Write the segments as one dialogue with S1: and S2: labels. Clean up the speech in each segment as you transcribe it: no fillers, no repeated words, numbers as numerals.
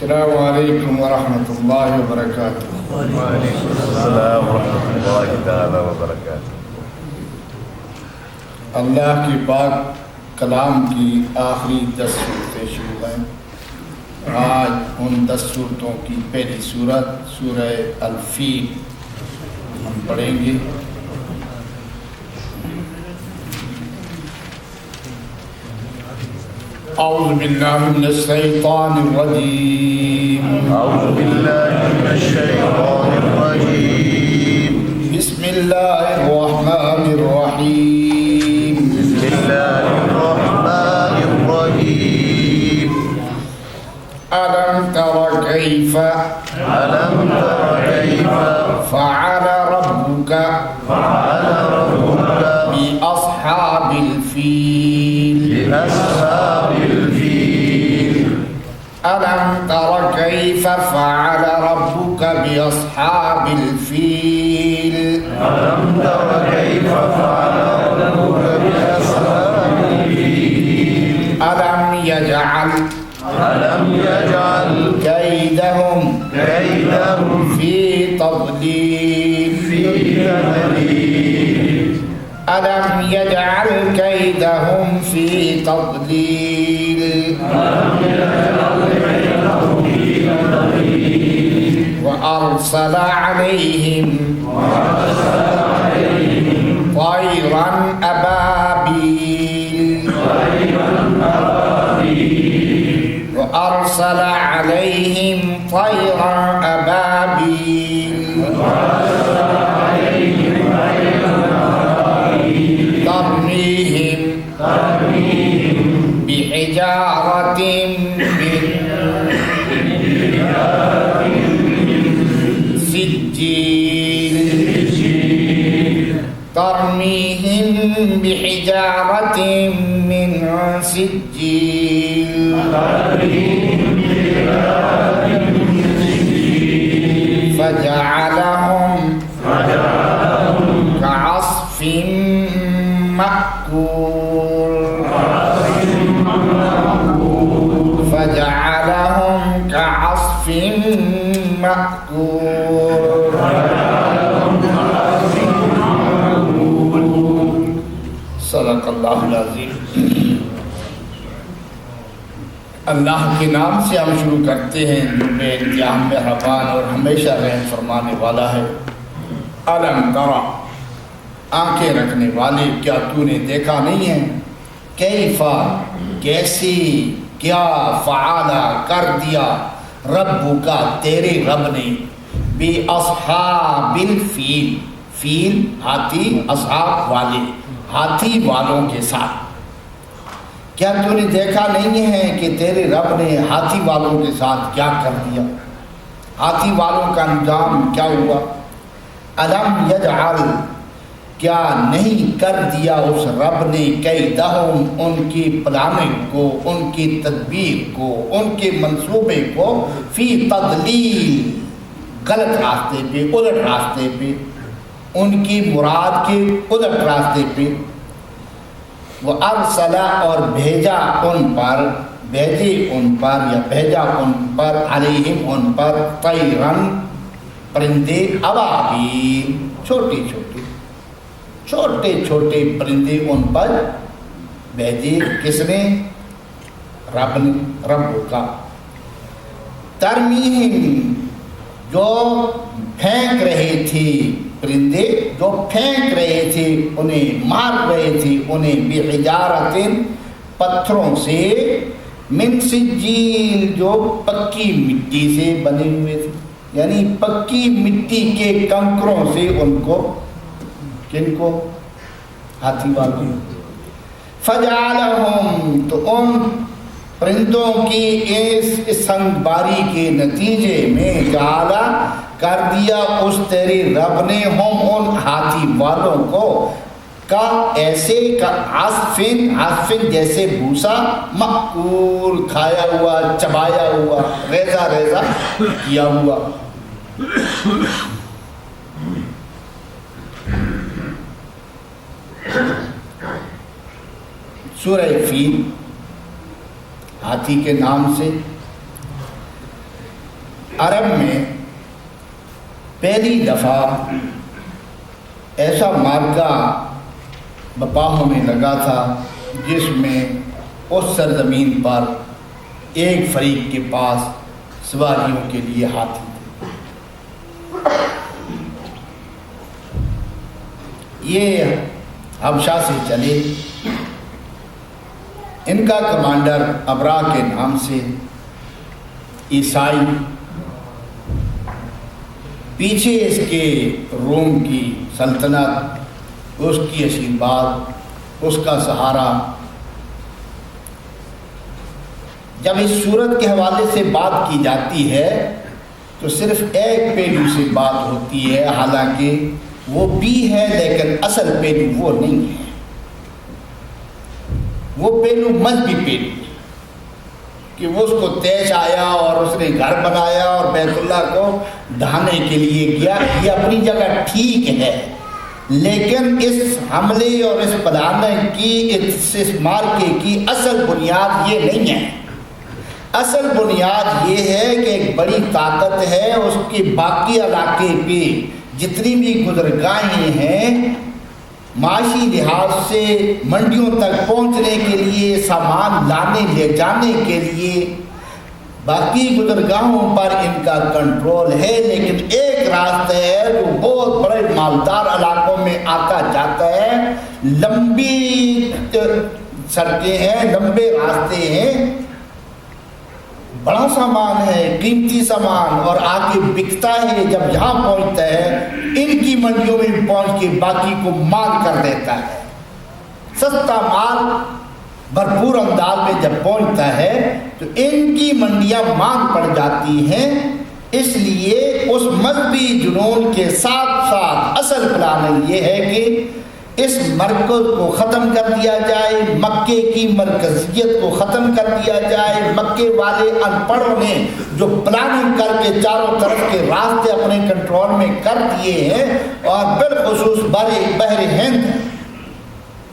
S1: السلام علیکم ورحمۃ اللہ وبرکاتہ۔
S2: وعلیکم السلام ورحمۃ اللہ تعالی وبرکاتہ۔
S1: اللہ کی پاک کلام کی آخری 10 صورتیں شروع ہیں۔ آج ان 10 صورتوں کی پہلی صورت سورہ الفیل ہم پڑھیں گے۔ اعوذ باللہ من الشیطان الرجیم،
S2: اعوذ باللہ من الشیطان الرجیم،
S1: بسم اللہ الرحمن الرحیم،
S2: بسم اللہ الرحمن الرحیم۔
S1: ألم تر كيف
S2: ألم تر كيف
S1: فعل ربك بأصحاب الفيل
S2: بأصحاب الفيل؟
S1: ألم تر كيف فعل ربك بأصحاب الفيل
S2: ألم تر كيف فعل ربك بأصحاب الفيل؟
S1: ألم يجعل كيدهم في تضليل ألم يجعل كيدهم في تضليل وأرسل عليهم طيرا أبابيل وأرسل عليهم طيرا أبابيل ترميهم بحجارة من سجيل ترميهم بحجارة من سجيل فجعلهم كعصف مأكول فجعلهم كعصف مأكول۔ صدق اللہ العظیم۔ اللہ کے نام سے ہم شروع کرتے ہیں جو بے انتہا مہربان اور ہمیشہ رحم فرمانے والا ہے۔ الم ترى، آنکھیں رکھنے والے، کیا تو نے دیکھا نہیں ہے؟ کیفا، کیسی، کیا، فعالا، کر دیا، ربو کا، تیرے رب نے، بی اصحاب الفیل، فیل ہاتھی، اصحاب والے، ہاتھی والوں کے ساتھ۔ کیا تو نے دیکھا نہیں ہے کہ تیرے رب نے ہاتھی والوں کے ساتھ کیا کر دیا؟ ہاتھی والوں کا انجام کیا ہوا؟ الم یجعل، کیا نہیں کر دیا اس رب نے کیدہم، ان کی پلاننگ کو، ان کی تدبیر کو، ان کے منصوبے کو، فی تضلیل، غلط راستے پہ، الٹ راستے پہ، ان کی مراد کے الٹ راستے پہ۔ وہ ارسلا، اور بھیجا ان پر، بھیجے ان پر یا بھیجا ان پر، علیہم ان پر، طیرن پرندے، ابابیل چھوٹے چھوٹے پرندے ان پر بھیجے۔ کس نے؟ رب نے، رب کا۔ ترمیہم، جو پھینک رہے تھے، پرندے جو پھینک رہے تھے، انہیں مار رہے تھے، انہیں بحجارت، پتھروں سے، من سجیل، جو پکی مٹی سے بنے ہوئے تھے، یعنی پکی مٹی کے کنکروں سے ان کو، کن کو؟ ہاتھی والوں۔ فجعلہم، تو ان پرندوں کی اس سنگ باری کے نتیجے میں جعلا، کر دیا اس تیرے رب نے، ہم ان ہاتھی والوں کو، کا ایسے، کا عصفن جیسے بھوسا، مأکول کھایا ہوا، چبایا ہوا، ریزہ کیا ہوا۔ سورہ فیل ہاتھی کے نام سے عرب میں پہلی دفعہ ایسا مارکہ بپا ہونے لگا تھا جس میں اس سرزمین پر ایک فریق کے پاس سواریوں کے لیے ہاتھی تھے۔ یہ حبشہ سے چلے، ان کا کمانڈر ابرا کے نام سے عیسائی، پیچھے اس کے روم کی سلطنت، اس کی آشیرواد، اس کا سہارا۔ جب اس صورت کے حوالے سے بات کی جاتی ہے تو صرف ایک پہلو سے بات ہوتی ہے، حالانکہ وہ بھی ہے لیکن اصل پہلو وہ نہیں ہے۔ وہ پہلو مذہبی پہلو ہے کہ وہ اس کو طیش آیا اور اس نے گھر بنایا اور بیت اللہ کو ڈھانے کے لیے گیا۔ یہ اپنی جگہ ٹھیک ہے، لیکن اس حملے اور اس پلانے کی، اس مارکے کی اصل بنیاد یہ نہیں ہے۔ اصل بنیاد یہ ہے کہ ایک بڑی طاقت ہے، اس کے باقی علاقے پہ جتنی بھی گزرگاہیں ہیں، معاشی لحاظ سے منڈیوں تک پہنچنے کے لیے، سامان لانے لے جانے کے لیے، باقی گزرگاہوں پر ان کا کنٹرول ہے، لیکن ایک راستہ ہے جو بہت بڑے مالدار علاقوں میں آتا جاتا ہے، لمبی سڑکیں ہیں، لمبے راستے ہیں، بڑا سامان ہے، قیمتی سامان، اور آگے بکتا ہے، جب یہاں پہنچتا ہے ان کی منڈیوں میں پہنچ کے باقی کو مال کر دیتا ہے۔ سستا مال بھرپور انداز میں جب پہنچتا ہے تو ان کی منڈیاں مانگ پڑ جاتی ہیں۔ اس لیے اس مذہبی جنون کے ساتھ ساتھ اصل پلان یہ ہے کہ اس مرکز کو ختم کر دیا جائے، مکے کی مرکزیت کو ختم کر دیا جائے۔ مکے والے ان پڑھوں نے جو پلاننگ کر کے چاروں طرف کے راستے اپنے کنٹرول میں کر دیے ہیں، اور بالخصوص بحر ہند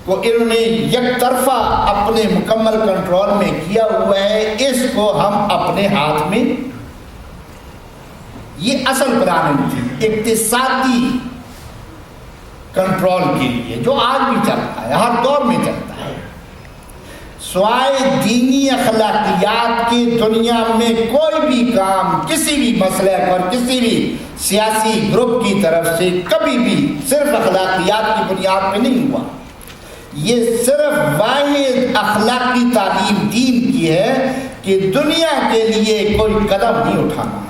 S1: کو انہوں نے یک طرفہ اپنے مکمل کنٹرول میں کیا ہوا ہے، اس کو ہم اپنے ہاتھ میں، یہ اصل پلاننگ تھی اقتصادی کنٹرول کے لیے، جو آج بھی چلتا ہے، ہر دور میں چلتا ہے۔ سوائے دینی اخلاقیات کی دنیا میں کوئی بھی کام کسی بھی مسلک اور کسی بھی سیاسی گروپ کی طرف سے کبھی بھی صرف اخلاقیات کی بنیاد پہ نہیں ہوا۔ یہ صرف واحد اخلاقی تعلیم دین کی ہے کہ دنیا کے لیے کوئی قدم نہیں اٹھانا،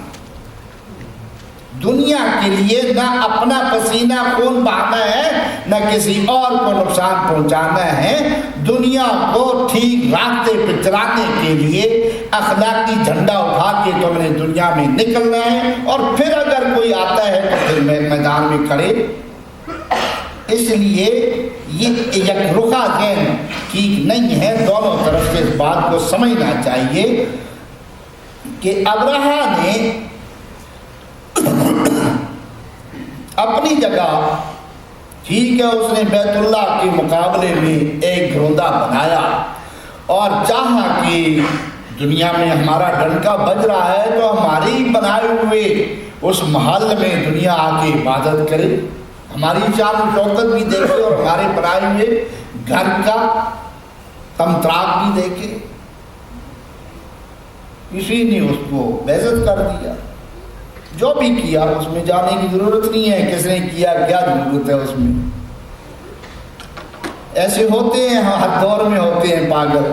S1: دنیا کے لیے نہ اپنا پسینہ خون بہانا ہے، نہ کسی اور کو نقصان پہنچانا ہے۔ دنیا کو ٹھیک راستے پہ چلانے کے لیے اخلاقی جھنڈا اٹھا کے تم نے دنیا میں نکلنا ہے، اور پھر اگر کوئی آتا ہے تو پھر میدان میں کھڑے۔ اس لیے یہ یک رخا ذہن ٹھیک نہیں ہے، دونوں طرف سے اس بات کو سمجھنا چاہیے کہ ابرہا نے اپنی جگہ ٹھیک ہے، اس نے بیت اللہ کے مقابلے میں ایک گھروندہ بنایا اور چاہا کہ دنیا میں ہمارا ڈنکا بج رہا ہے تو ہمارے ہی بنائے ہوئے اس محل میں دنیا آ کے عبادت کرے، ہماری شان و شوکت بھی دیکھے اور ہمارے بنائے ہوئے گھر کا تمتراک بھی دیکھے۔ کسی نے اس کو بےعزت کر دیا۔ جو بھی کیا اس میں جانے کی ضرورت نہیں ہے، کس نے کیا، کیا ضرورت ہے اس میں۔ ایسے ہوتے ہیں، ہر دور میں ہوتے ہیں پاگل،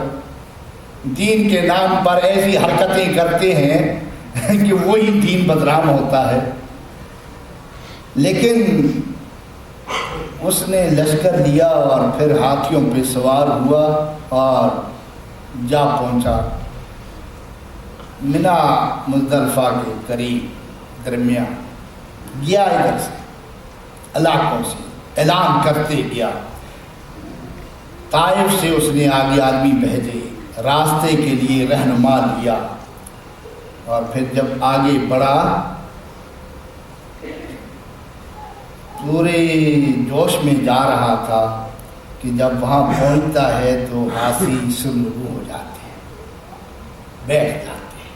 S1: دین کے نام پر ایسی حرکتیں کرتے ہیں کہ وہی دین بدنام ہوتا ہے۔ لیکن اس نے لشکر لیا اور پھر ہاتھیوں پہ سوار ہوا اور جا پہنچا منا مزدلفہ کے قریب درمیان، گیا ادھر سے علاقوں سے اعلان کرتے گیا۔ طائف سے اس نے آگے آدمی بھیجے، راستے کے لیے رہنما لیا، اور پھر جب آگے بڑھا پورے جوش میں جا رہا تھا کہ جب وہاں پہنچتا ہے تو ہاتھی سرنگو ہو جاتے ہیں، بیٹھ جاتے ہیں۔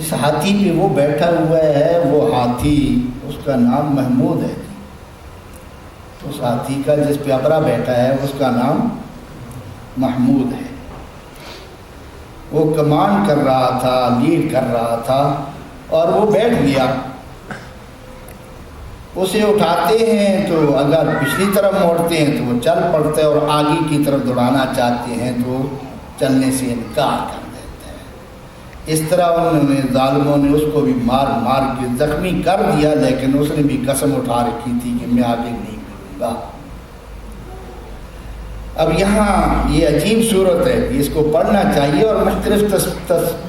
S1: جس ہاتھی پہ وہ بیٹھا ہوا ہے وہ ہاتھی اس کا نام محمود ہے. تو اس ہاتھی کا جس پہ ابرا بیٹھا ہے اس کا نام محمود ہے. وہ کمان کر رہا تھا، لیڈ کر رہا تھا اور وہ بیٹھ گیا. اسے اٹھاتے ہیں تو اگر پچھلی طرف موڑتے ہیں تو وہ چل پڑتا ہے اور آگے کی طرف دوڑانا چاہتے ہیں تو چلنے سے انکار کر دیتا ہے. اس طرح انہوں نے ظالموں نے اس کو بھی مار مار کے زخمی کر دیا، لیکن اس نے بھی قسم اٹھا رکھی تھی کہ میں آگے نہیں بڑھوں گا. اب یہاں یہ عجیب صورت ہے کہ اس کو پڑھنا چاہیے اور مختلف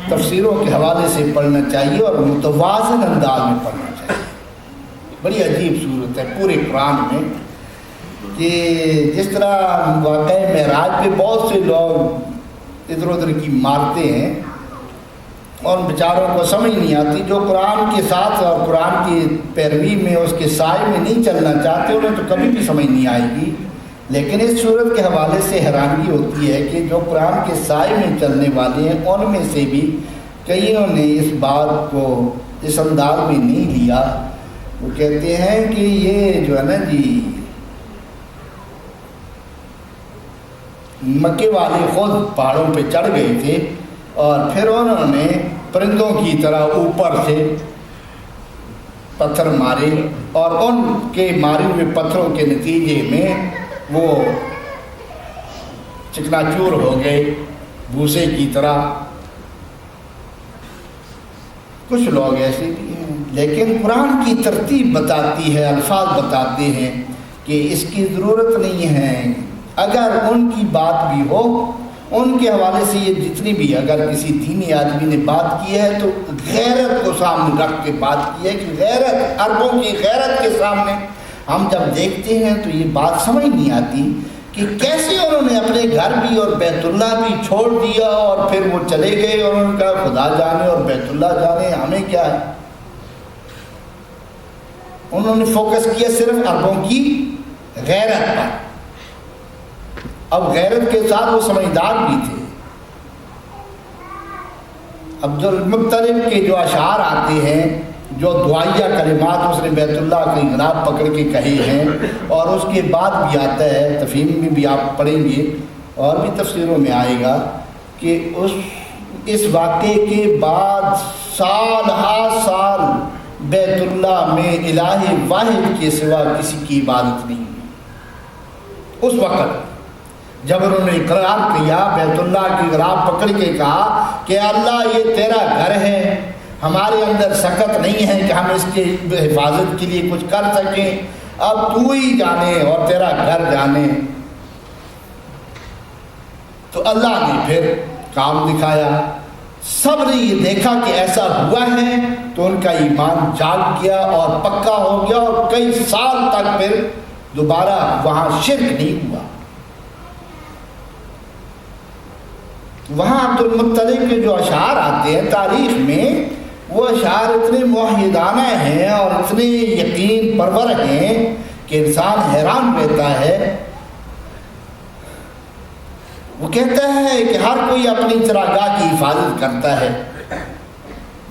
S1: تفسیروں کے حوالے سے پڑھنا چاہیے اور متوازن انداز میں پڑھنا چاہیے. بڑی عجیب صورت ہے پورے قرآن میں کہ جس طرح واقعہ معراج پہ بہت سے لوگ ادھر ادھر کی مارتے ہیں اور بیچاروں کو سمجھ نہیں آتی. جو قرآن کے ساتھ اور قرآن کی پیروی میں اس کے سائے میں نہیں چلنا چاہتے انہیں تو کبھی بھی سمجھ نہیں آئے گی. لیکن اس صورت کے حوالے سے حیرانگی ہوتی ہے کہ جو قرآن کے سائے میں چلنے والے ہیں ان میں سے بھی کئیوں نے اس بات کو اس انداز میں نہیں لیا. وہ کہتے ہیں کہ یہ جو ہے نا جی مکے والے خود پہاڑوں پہ چڑھ گئے تھے اور پھر انہوں نے پرندوں کی طرح اوپر سے پتھر مارے اور ان کے مارے ہوئے پتھروں کے نتیجے میں وہ چکنا چور ہو گئے بھوسے کی طرح. کچھ لوگ ایسے بھی ہیں، لیکن قرآن کی ترتیب بتاتی ہے، الفاظ بتاتے ہیں کہ اس کی ضرورت نہیں ہے. اگر ان کی بات بھی ہو ان کے حوالے سے یہ جتنی بھی اگر کسی دینی آدمی نے بات کی ہے تو غیرت کو سامنے رکھ کے بات کی ہے کہ غیرت، عربوں کی غیرت کے سامنے ہم جب دیکھتے ہیں تو یہ بات سمجھ نہیں آتی کہ کیسے انہوں نے اپنے گھر بھی اور بیت اللہ بھی چھوڑ دیا اور پھر وہ چلے گئے اور انہوں نے کہا خدا جانے اور بیت اللہ جانے ہمیں کیا ہے. انہوں نے فوکس کیا صرف عربوں کی غیرت پر. اب غیرت کے ساتھ وہ سمجھدار بھی تھے. عبد المطلب کے جو اشعار آتے ہیں، جو دعائیہ کلمات اس نے بیت اللہ کی غراب پکڑ کے کہے ہیں، اور اس کے بعد بھی آتا ہے تفہیم میں بھی آپ پڑھیں گے اور بھی تفسیروں میں آئے گا کہ اس واقعے کے بعد سال ہا سال بیت اللہ میں الہ واحد کے سوا کسی کی عبادت نہیں ہوئی. اس وقت جب انہوں نے اقرار کیا، بیت اللہ کی غراب پکڑ کے کہا کہ اللہ یہ تیرا گھر ہے، ہمارے اندر سخت نہیں ہے کہ ہم اس کی حفاظت کے لیے کچھ کر سکیں، اب تو ہی جانے اور تیرا گھر جانے. تو اللہ نے پھر کام دکھایا. سب نے یہ دیکھا کہ ایسا ہوا ہے تو ان کا ایمان جاگ گیا اور پکا ہو گیا اور کئی سال تک پھر دوبارہ وہاں شرک نہیں ہوا. وہاں عبد المطلب کے جو اشعار آتے ہیں تاریخ میں، وہ اشعار اتنے موحدانہ ہیں اور اتنے یقین پرور ہیں کہ انسان حیران رہتا ہے. وہ کہتا ہے کہ ہر کوئی اپنی چراگاہ کی حفاظت کرتا ہے.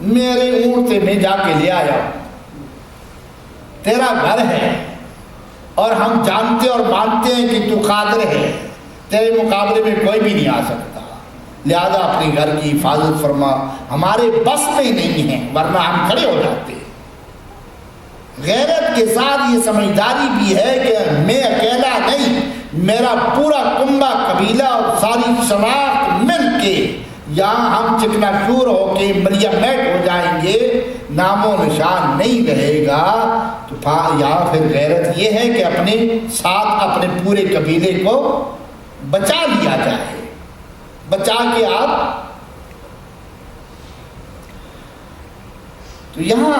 S1: میرے اونٹ سے میں جا کے لے آیا، تیرا گھر ہے اور ہم جانتے اور مانتے ہیں کہ تو قادر ہے، تیرے مقابلے میں کوئی بھی نہیں آ سکتا، لہذا اپنے گھر کی حفاظت فرما، ہمارے بس میں نہیں ہے ورنہ ہم کھڑے ہو جاتے. غیرت کے ساتھ یہ سمجھداری بھی ہے کہ میں اکیلا نہیں، میرا پورا کنبہ قبیلہ اور ساری شناخت مل کے یہاں ہم چکنا چور ہو کے ملیا میٹ ہو جائیں گے، نام و نشان نہیں رہے گا. تو یہاں پھر غیرت یہ ہے کہ اپنے ساتھ اپنے پورے قبیلے کو بچا لیا جائے، بچا کے آپ. تو یہاں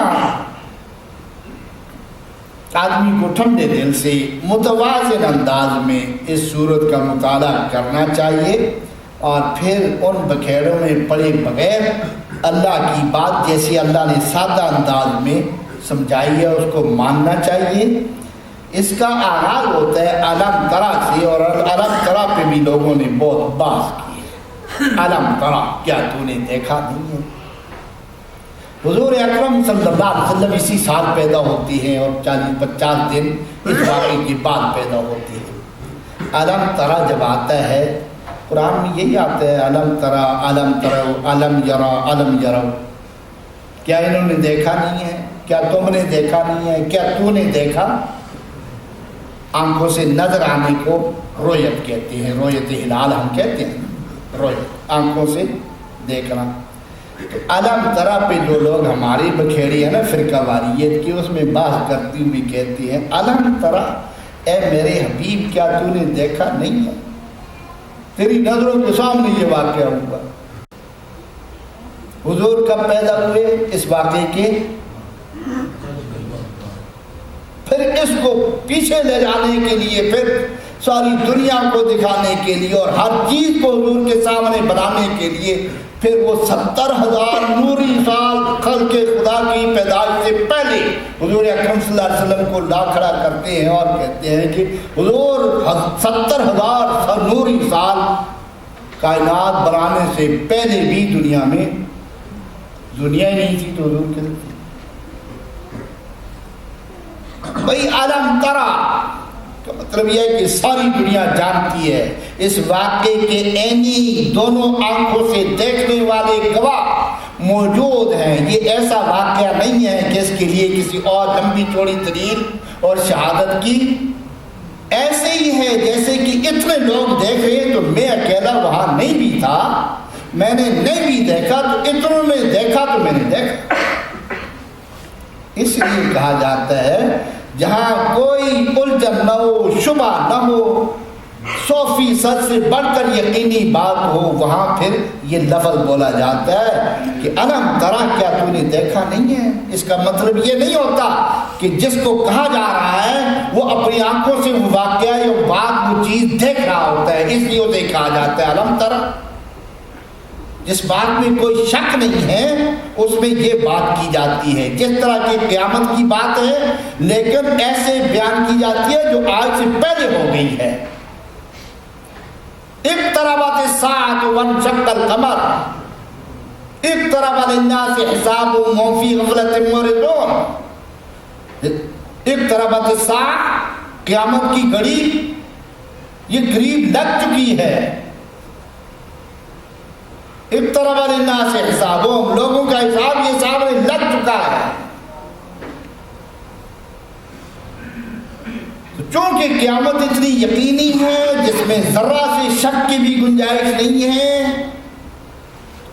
S1: آدمی کو ٹھنڈے دل سے متوازن انداز میں اس صورت کا مطالعہ کرنا چاہیے اور پھر ان بکھیڑوں میں پڑے بغیر اللہ کی بات جیسی اللہ نے سادہ انداز میں سمجھائی ہے اس کو ماننا چاہیے. اس کا آغاز ہوتا ہے علم ترا سے، اور علم ترا پہ بھی لوگوں نے بہت بحث کی. علم ترا، کیا تو نے دیکھا نہیں ہے؟ حضور اکرم صلی اللہ علیہ وسلم اسی سال پیدا ہوتی ہیں اور 40-50 دن اس واقعے کے بعد پیدا ہوتی ہے۔ علم ترا جب آتا ہے قرآن میں یہی آتا ہے، علم ترا، علم ترو، علم یرا، علم یرو، کیا انہوں نے دیکھا نہیں ہے؟ کیا تم نے دیکھا نہیں ہے؟ کیا تو نے دیکھا؟ آنکھوں سے نظر آنے کو رویت کہتے ہیں، رویت ہلال ہم کہتے ہیں، رویت آنکھوں سے دیکھنا۔ علم ترا پہ جو لوگ ہماری بکھیڑی ہے نا فرقہ واریت کی، اس میں بات کرتی ہوئی کہتی ہیں علم ترا، اے میرے حبیب کیا تو نے دیکھا نہیں ہے؟ تیری نظروں کے سامنے یہ واقعہ ہوا۔ حضور کب پیدا ہوئے؟ اس واقعے کے پھر اس کو پیچھے لے جانے کے لیے، پھر ساری دنیا کو دکھانے کے لیے اور ہر چیز کو حضور کے سامنے بنانے کے لیے، پھر وہ 70,000 نوری سال خلق خدا کی پیدائش سے پہلے حضور اکرم صلی اللہ علیہ وسلم کو لا کھڑا کرتے ہیں اور کہتے ہیں کہ حضور 70,000 نوری سال کائنات بنانے سے پہلے بھی دنیا میں دنیا ہی نہیں تھی تو حضور کے بھائی علم ترا کا مطلب یہ ہے کہ ساری دنیا جانتی ہے، اس واقعے کے عینی دونوں آنکھوں سے دیکھنے والے گواہ موجود ہیں۔ یہ ایسا واقعہ نہیں ہے کہ اس کے لیے کسی اور لمبی چوڑی دلیل اور شہادت کی، ایسے ہی ہے جیسے کہ اتنے لوگ دیکھ رہے ہیں تو میں اکیلا وہاں نہیں بھی تھا، میں نے نہیں بھی دیکھا تو اتنوں نے دیکھا تو میں نے دیکھا۔ اس لیے کہا جاتا ہے جہاں کوئی الجھن نہ ہو، شبہ نہ ہو، 100% سے بڑھ کر یقینی بات ہو، وہاں پھر یہ لفظ بولا جاتا ہے کہ علم ترا کیا تو نے دیکھا نہیں ہے۔ اس کا مطلب یہ نہیں ہوتا کہ جس کو کہا جا رہا ہے وہ اپنی آنکھوں سے وہ واقعہ یا بات وہ چیز دیکھ رہا ہوتا ہے، اس لیے اسے کہا جاتا ہے علم ترا۔ جس بات میں کوئی شک نہیں ہے اس میں یہ بات کی جاتی ہے، جس طرح کی قیامت کی بات ہے لیکن ایسے بیان کی جاتی ہے جو آج سے پہلے ہو گئی ہے۔ اقتربت الساعة وانشق القمر اقترب للناس حسابهم وهم في غفلة معرضون۔ اقتربت الساعة، قیامت کی گھڑی یہ قریب لگ چکی ہے۔ اقترب للناس حسابهم، لوگوں کا حساب یہ سامنے لگ چکا ہے۔ چونکہ قیامت اتنی یقینی ہے جس میں ذرہ سے شک کی بھی گنجائش نہیں ہے،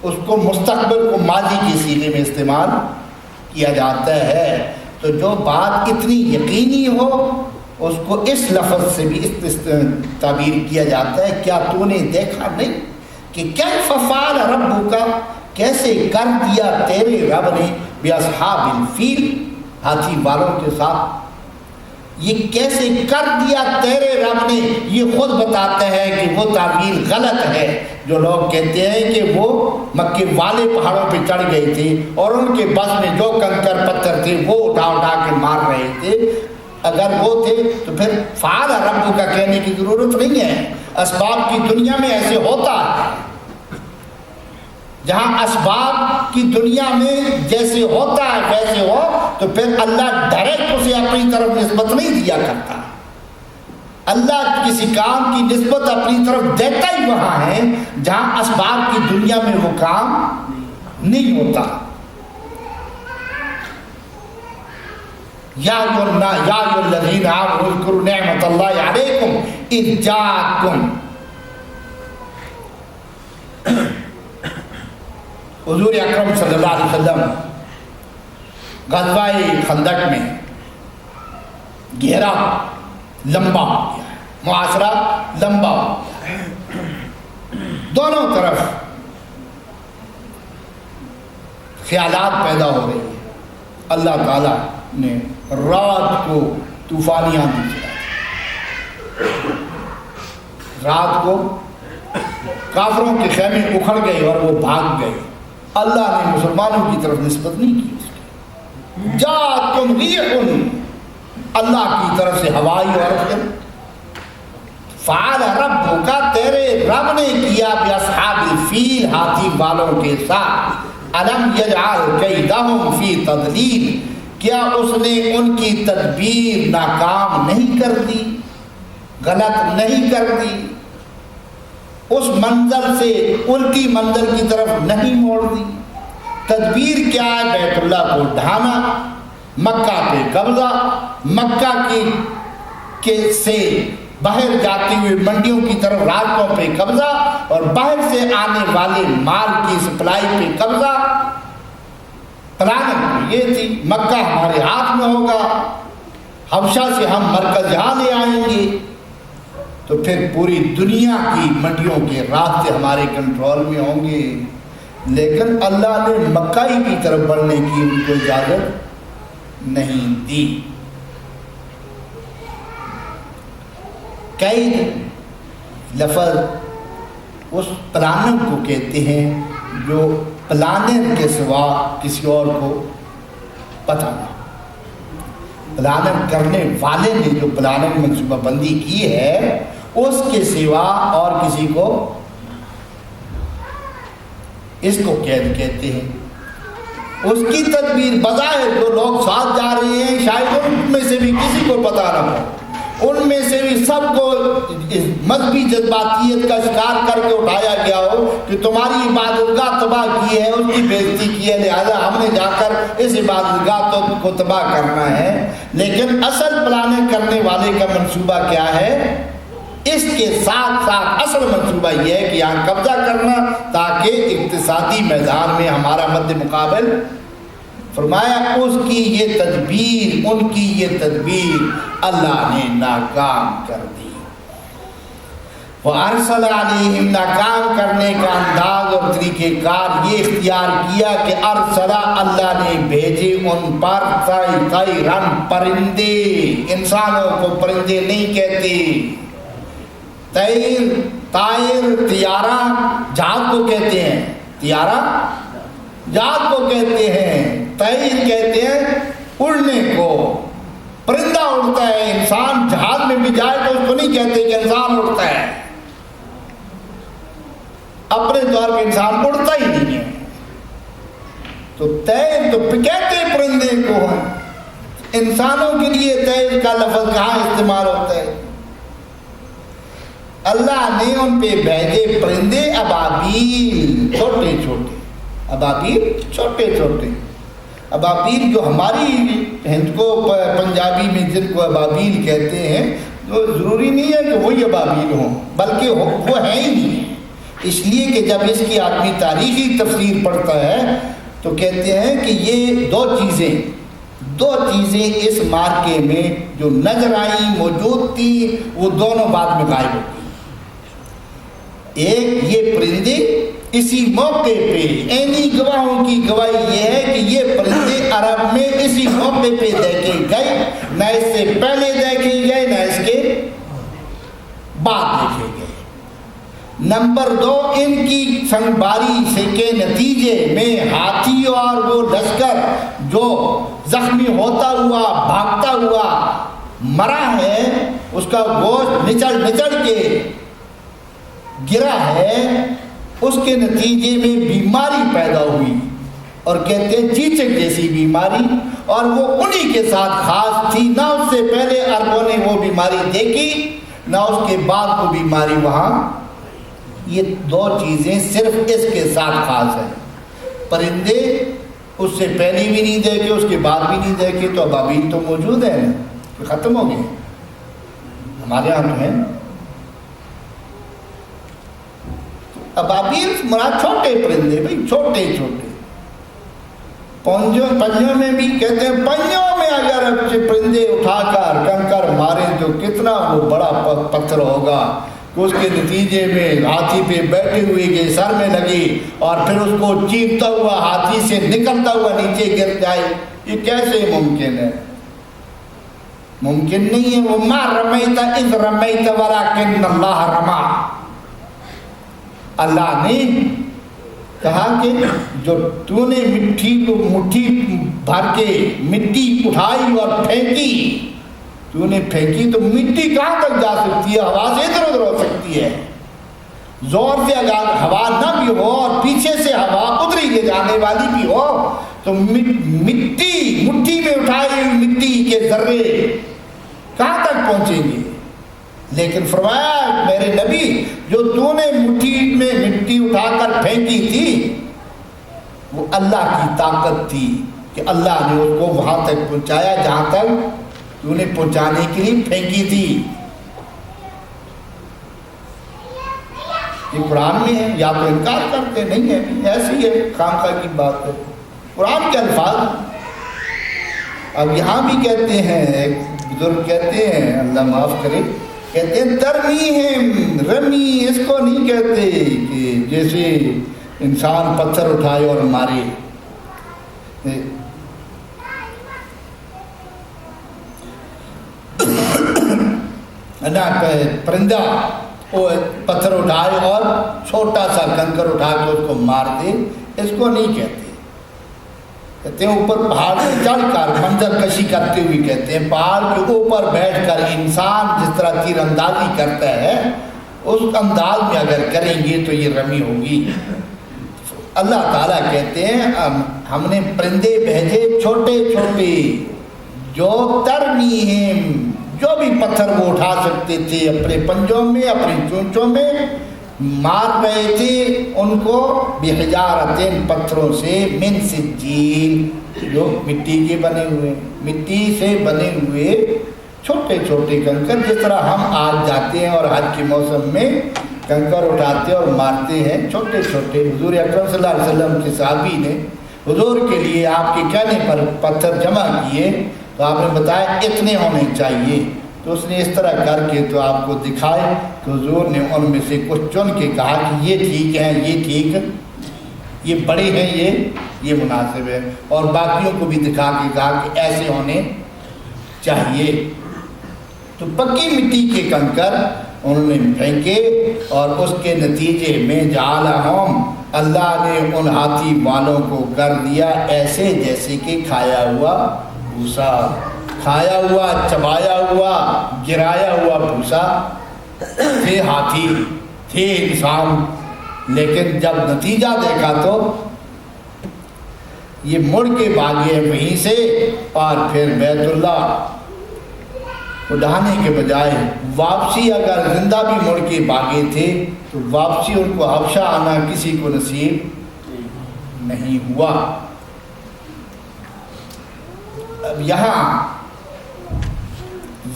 S1: اس کو مستقبل کو ماضی کے سیغے میں استعمال کیا جاتا ہے۔ تو جو بات اتنی یقینی ہو اس کو اس لفظ سے بھی تعبیر کیا جاتا ہے کیا تو نے دیکھا نہیں کہ کیف فعل ربک، کیسے کر دیا تیرے رب نے باصحاب الفیل، ہاتھی والوں کے ساتھ، یہ کیسے کر دیا تیرے رب نے۔ یہ خود بتاتا ہے کہ وہ تعبیر غلط ہے۔ جو لوگ کہتے ہیں کہ وہ مکے والے پہاڑوں پہ چڑھ گئے تھے اور ان کے بس میں جو کنکر پتھر تھے وہ اٹھا اٹھا کے مار رہے تھے، اگر وہ تھے تو پھر فعل رب کا کہنے کی ضرورت نہیں ہے۔ اسباب کی دنیا میں ایسے ہوتا ہے، جہاں اسباب کی دنیا میں جیسے ہوتا ہے ویسے ہو تو پھر اللہ ڈائریکٹ اسے اپنی طرف نسبت نہیں دیا کرتا۔ اللہ کسی کام کی نسبت اپنی طرف دیتا ہی وہاں ہے جہاں اسباب کی دنیا میں وہ کام نہیں ہوتا۔ یا الذین آمنوا اذکروا نعمت اللہ علیکم اذ جاءکم۔ حضور اکرم صلی اللہ علیہ وسلم غزوہ خندق میں گہرا لمبا ہو گیا، معاشرہ لمبا ہو گیا، دونوں طرف خیالات پیدا ہو رہی ہیں۔ اللہ تعالیٰ نے رات کو طوفانی آندھی چلائی، رات کو کافروں کے خیمے اکھڑ گئے اور وہ بھاگ گئے۔ اللہ نے مسلمانوں کی طرف نسبت نہیں کی اس کی۔ جاءتکم ریح، اللہ کی طرف سے ہوائی اور پھر فعل ربک، تیرے رب نے کیا باصحاب الفیل، ہاتھی والوں کے ساتھ۔ الم یجعل کیدہم فی تضلیل، کیا اس نے ان کی تدبیر ناکام نہیں کر دی، غلط نہیں کر دی، اس منظر سے الٹی منظر کی طرف نہیں موڑ دی؟ تدبیر کیا ہے؟ بیت اللہ کو ڈھانا، مکہ پہ قبضہ، مکہ کے سے باہر جاتی ہوئی منڈیوں کی طرف راستوں پہ قبضہ، اور باہر سے آنے والے مال کی سپلائی پہ قبضہ۔ پلاننگ یہ تھی، مکہ ہمارے ہاتھ میں ہوگا، حبشہ سے ہم مرکز یہاں لے آئیں گے، تو پھر پوری دنیا کی منڈیوں کے راستے ہمارے کنٹرول میں ہوں گے۔ لیکن اللہ نے مکہ ہی کی طرف بڑھنے کی ان کو اجازت نہیں دی۔ قید لفظ اس پلانر کو کہتے ہیں جو پلانر کے سوا کسی اور کو پتہ نہ، پلانر کرنے والے نے جو پلانر منصوبہ بندی کی ہے اس کے سوا اور کسی کو، اس کو قید کہتے ہیں۔ اس کی تدبیر بظاہر جو لوگ ساتھ جا رہے ہیں شاید ان میں سے بھی کسی کو پتہ نہ ہو، ان میں سے بھی سب کو مذہبی جذباتیت کا شکار کر کے اٹھایا گیا ہو کہ تمہاری عبادت گاہ تباہ کی ہے، اس کی بےزتی کی ہے، لہذا ہم نے جا کر اس عبادت گاہ کو تباہ کرنا ہے۔ لیکن اصل پلاننگ کرنے والے کا منصوبہ کیا ہے؟ اس کے ساتھ ساتھ اصل منصوبہ یہ ہے کہ یہاں قبضہ کرنا تاکہ اقتصادی میدان میں ہمارا مد مقابل۔ فرمایا اس کی یہ تدبیر، ان کی یہ تدبیر اللہ نے ناکام کر دی۔ وَأَرْسَلَ عَلَيْهِمْ، ناکام کرنے کا انداز اور طریقہ کار یہ اختیار کیا کہ ارسلہ، اللہ نے بھیجے ان پر طیرن، پرندے۔ انسانوں کو پرندے نہیں کہتے، طائر طیارہ جہاز کو کہتے ہیں، طیارہ جہاز کو کہتے ہیں، طیر کہتے ہیں اڑنے کو، پرندہ اڑتا ہے۔ انسان جہاز میں بھی جائے تو اس کو نہیں کہتے کہ انسان اڑتا ہے، اپنے طور پہ انسان اڑتا ہی نہیں ہے، تو طیر تو کہتے ہیں پرندے کو۔ انسانوں کے لیے طیر کا لفظ کہاں استعمال ہوتا ہے؟ اللہ نے ان پہ بھیجے پرندے ابابیل، چھوٹے چھوٹے ابابیل، چھوٹے چھوٹے ابابیل، جو ہماری ہند کو پنجابی میں جن کو ابابیل کہتے ہیں، تو ضروری نہیں ہے کہ وہی ابابیل ہوں، بلکہ وہ ہیں ہی نہیں۔ اس لیے کہ جب اس کی آدمی تاریخی تفسیر پڑھتا ہے تو کہتے ہیں کہ یہ دو چیزیں اس مارکے میں جو نظر آئیں، موجود تھی، وہ دونوں بعد میں غائب ہو گئی۔ ایک یہ پرندے اسی موقع پہ، عینی گواہوں کی گواہی یہ ہے کہ یہ پرندے عرب میں اسی موقع پہ دیکھے گئے، نہ اس سے پہلے دیکھے گئے نہ اس کے بعد دیکھے گئے۔ نمبر 2، ان کی سنگباری سے کے نتیجے میں ہاتھی اور وہ لشکر جو زخمی ہوتا ہوا بھاگتا ہوا مرا ہے، اس کا گوشت نچڑ کے گرا ہے، اس کے نتیجے میں بیماری پیدا ہوئی، اور کہتے ہیں چیچک جیسی بیماری، اور وہ انہی کے ساتھ خاص تھی، نہ اس سے پہلے عربوں نے وہ بیماری دیکھی نہ اس کے بعد وہ بیماری وہاں۔ یہ دو چیزیں صرف اس کے ساتھ خاص ہیں۔ پرندے اس سے پہلے بھی نہیں دیکھے، اس کے بعد بھی نہیں دیکھے، تو ابابیل تو موجود ہیں نا، کہ ختم ہو گئے، ہمارے یہاں تو ہیں۔ ابابیل مراد چھوٹے پرندے، بھائی چھوٹے چھوٹے، پنجوں میں بھی کہتے ہیں، پنجوں میں اگر پرندے اٹھا کر کنکر مارے تو کتنا وہ بڑا پتھر ہوگا کہ اس کے نتیجے میں ہاتھی پہ بیٹھے ہوئے کے سر میں لگی اور پھر اس کو چیرتا ہوا ہاتھی سے نکلتا ہوا نیچے گر جائے۔ یہ کیسے ممکن ہے؟ ممکن نہیں ہے۔ وہ ما رمیت اذ رمیت ولکن اللہ رما، اللہ نے کہا کہ جو تو نے مٹھی کو مٹھی بھر کے مٹی اٹھائی اور پھینکی، تو نے پھینکی تو مٹی کہاں تک جا سکتی ہے؟ ہوا سے ادھر ادھر ہو سکتی ہے، زور سے اگر ہوا نہ بھی ہو اور پیچھے سے ہوا ادھر ہی لے جانے والی بھی ہو تو مٹھی میں اٹھائی ہوئی مٹی کے ذرے کہاں تک پہنچیں گے؟ لیکن فرمایا میرے نبی جو تو نے مٹھی میں مٹی اٹھا کر پھینکی تھی وہ اللہ کی طاقت تھی کہ اللہ نے اس کو وہاں تک پہنچایا جہاں تک تو نے پہنچانے کے لیے پھینکی تھی. یہ قرآن میں ہے، یا تو انکار کرتے نہیں ہے، ایسی ہے خامخواہ کی بات ہے، قرآن کے الفاظ. اب یہاں بھی کہتے ہیں، ایک بزرگ کہتے ہیں اللہ معاف کرے، کہتے ہیں ترمیم رمی اس کو نہیں کہتے کہ جیسے انسان پتھر اٹھائے اور مارے. پرندہ وہ پتھر اٹھائے اور چھوٹا سا کنکر اٹھا کے اس کو مار دے، اس کو نہیں کہتے. کہتے ہیں اوپر پہاڑ پہ چڑھ کر منظر کشی کرتے ہوئے کہتے ہیں پہاڑ کے اوپر بیٹھ کر انسان جس طرح تیر اندازی کرتا ہے اس انداز میں اگر کریں گے تو یہ رمی ہوگی. اللہ تعالیٰ کہتے ہیں ہم نے پرندے بھیجے چھوٹے چھوٹے جو ترمیم جو بھی پتھر وہ اٹھا سکتے تھے اپنے پنجوں میں اپنی چونچوں میں مار رہے تھے ان کو بحجارتین پتھروں سے من سجیل جو مٹی کے بنے ہوئے مٹی سے بنے ہوئے چھوٹے چھوٹے کنکر جس طرح ہم آج جاتے ہیں اور حج کے موسم میں کنکر اٹھاتے اور مارتے ہیں چھوٹے چھوٹے. حضور اکرم صلی اللہ علیہ وسلم کے صحابی نے حضور کے لیے آپ کے کہنے پر پتھر جمع کیے تو آپ نے بتایا اتنے ہونے چاہیے. تو اس نے اس طرح کر کے تو آپ کو دکھائے تو حضور نے ان میں سے کچھ چن کے کہا کہ یہ ٹھیک ہے، یہ ٹھیک، یہ بڑے ہیں، یہ مناسب ہے، اور باقیوں کو بھی دکھا کے کہا کہ ایسے ہونے چاہیے. تو پکی مٹی کے کنکر انہوں نے پھینکے اور اس کے نتیجے میں جعلہم اللہ نے ان ہاتھی والوں کو کر دیا ایسے جیسے کہ کھایا ہوا بھوسا، کھایا ہوا چبایا ہوا گرایا ہوا بھوسا. تھے ہاتھی تھے انسان، لیکن جب نتیجہ دیکھا تو یہ مڑ کے بھاگے وہیں سے اور پھر بیت اللہ اڑانے کے بجائے واپسی اگر زندہ بھی مڑ کے بھاگے تھے تو واپسی ان کو حبشہ آنا کسی کو نصیب نہیں ہوا. اب یہاں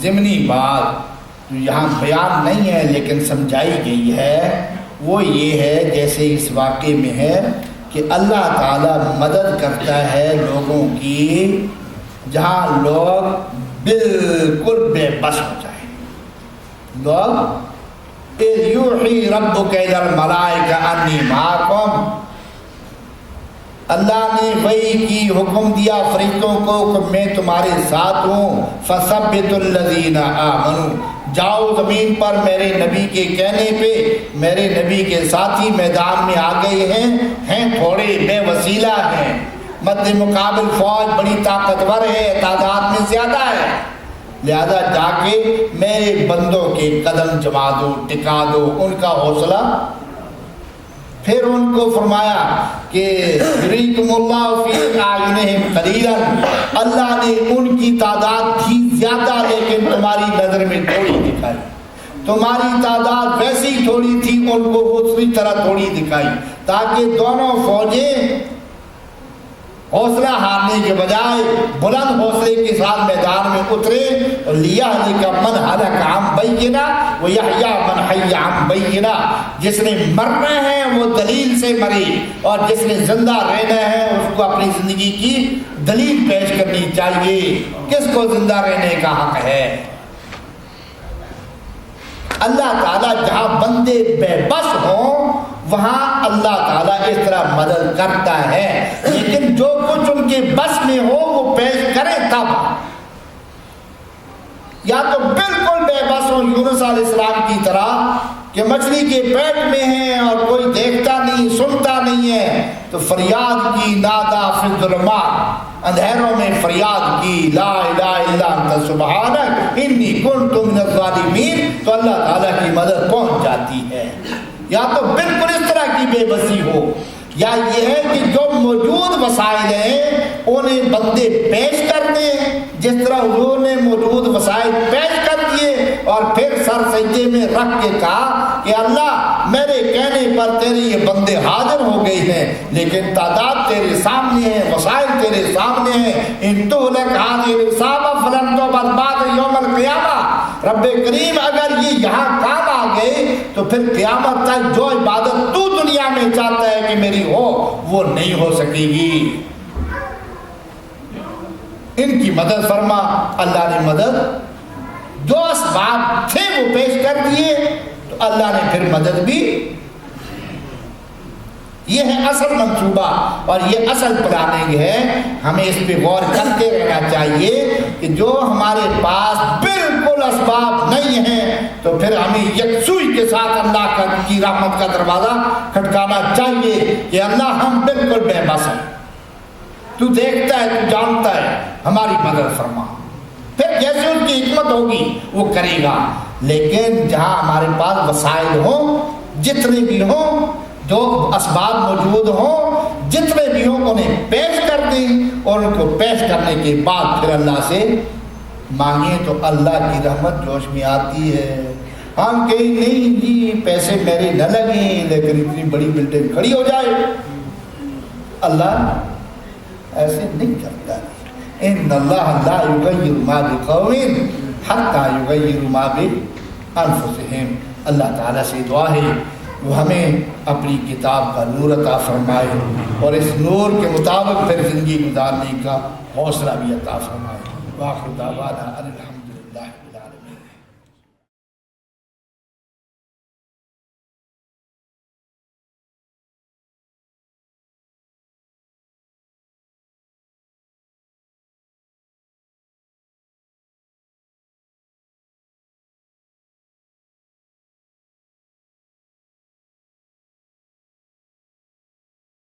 S1: ضمنی بات جو یہاں بیان نہیں ہے لیکن سمجھائی گئی ہے وہ یہ ہے جیسے اس واقعے میں ہے کہ اللہ تعالیٰ مدد کرتا ہے لوگوں کی جہاں لوگ بالکل بے بس ہو جائیں. لوگ اذ یوحی ربک الی الملائکہ انی معکم، اللہ نے وحی کی حکم دیا فرشتوں کو کہ میں تمہارے ساتھ ہوں. فثبتوا الذین آمنوا، جاؤ زمین پر میرے نبی کے کہنے پہ میرے نبی کے ساتھی میدان میں آ گئے ہیں تھوڑے بے وسیلہ ہیں، مد مقابل فوج بڑی طاقتور ہے، تعداد میں زیادہ ہے، لہذا جا کے میرے بندوں کے قدم جما دو، ٹکا دو ان کا حوصلہ. پھر ان کو فرمایا کہ یریکم اللہ فی اعینہم قلیلا، اللہ نے ان کی تعداد تھی زیادہ لیکن تمہاری نظر میں تھوڑی دکھائی، تمہاری تعداد ویسی تھوڑی تھی ان کو اسی طرح تھوڑی دکھائی، تاکہ دونوں فوجیں حوصلہ ہارنے کے بجائے بلند حوصلے کے ساتھ میدان میں اترے. اور لیہلک من ہلک عن بینہ ویحیی من حی عن بینہ، جس نے مرنا ہے وہ دلیل سے مرے اور جس نے زندہ رہنا ہے اس کو اپنی زندگی کی دلیل پیش کرنی چاہیے. کس کو زندہ رہنے کا حق ہے؟ اللہ تعالیٰ جہاں بندے بے بس ہوں وہاں اللہ تعالیٰ اس طرح مدد کرتا ہے، لیکن جو کچھ ان کے بس میں ہو وہ پیش کریں تب. یا تو بالکل بے بس ہو یونس علیہ السلام کی طرح کہ مچھلی کے پیٹ میں ہیں اور کوئی دیکھتا نہیں سنتا نہیں ہے تو فریاد کی نادا فی الظلمات، اندھیروں میں فریاد کی لا الہ الا انت سبحانک انی کنت من الظالمین، تو اللہ تعالیٰ کی مدد پہنچ جاتی ہے. یا تو بالکل اس طرح کی بے بسی ہو، یا یہ ہے کہ جو موجود وسائل ہیں انہیں بندے پیش کر دیں جس طرح انہوں نے موجود وسائل پیش کر دیے، اور پھر سر سجدے میں رکھ کے کہا کہ اللہ میرے کہنے پر تیرے یہ بندے حاضر ہو گئے ہیں، لیکن تعداد تیرے سامنے ہے، وسائل تیرے سامنے ہیں، ان تہلک هذه الإصابة فلن تعبد بعد یوم القیامہ۔ رب کریم اگر یہ یہاں کام آ گئے تو پھر قیامت تک جو عبادت تو دنیا میں چاہتا ہے کہ میری ہو وہ نہیں ہو سکے گی۔ ان کی مدد فرما۔ اللہ نے مدد جو اسباب تھے وہ پیش کر دیے، تو اللہ نے پھر مدد بھی۔ یہ ہے اصل منصوبہ اور یہ اصل پلاننگ ہے۔ ہمیں اس پہ غور کرتے رہنا چاہیے کہ جو ہمارے پاس بالکل اسباب نہیں ہیں تو پھر ہمیں یکسوئی کے ساتھ اللہ کی رحمت کا دروازہ کھٹکانا چاہیے کہ اللہ ہم بالکل بے بس ہیں، تو دیکھتا ہے، تو جانتا ہے، ہماری مدد فرما۔ پھر جیسے ان کی حکمت ہوگی وہ کرے گا، لیکن جہاں ہمارے پاس وسائل ہوں، جتنے بھی ہوں، جو اسباب موجود ہوں، جتنے بھی ہوں، انہیں پیش کر دیں، اور ان کو پیش کرنے کے بعد پھر اللہ سے مانگیں تو اللہ کی رحمت جوش میں آتی ہے۔ ہم کہیں نہیں جی پیسے میرے نہ لگیں لیکن اتنی بڑی بلڈنگ کھڑی ہو جائے، اللہ ایسے نہیں کرتا۔ ان اللہ لا یغیر ما بقوم حتی یغیروا ما بانفسہم۔ اللہ تعالیٰ سے دعا ہے وہ ہمیں اپنی کتاب کا نور عطا فرمائے اور اس نور کے مطابق پھر زندگی گزارنے کا حوصلہ بھی عطا فرمائے۔ وآخر دعوانا ان الحمد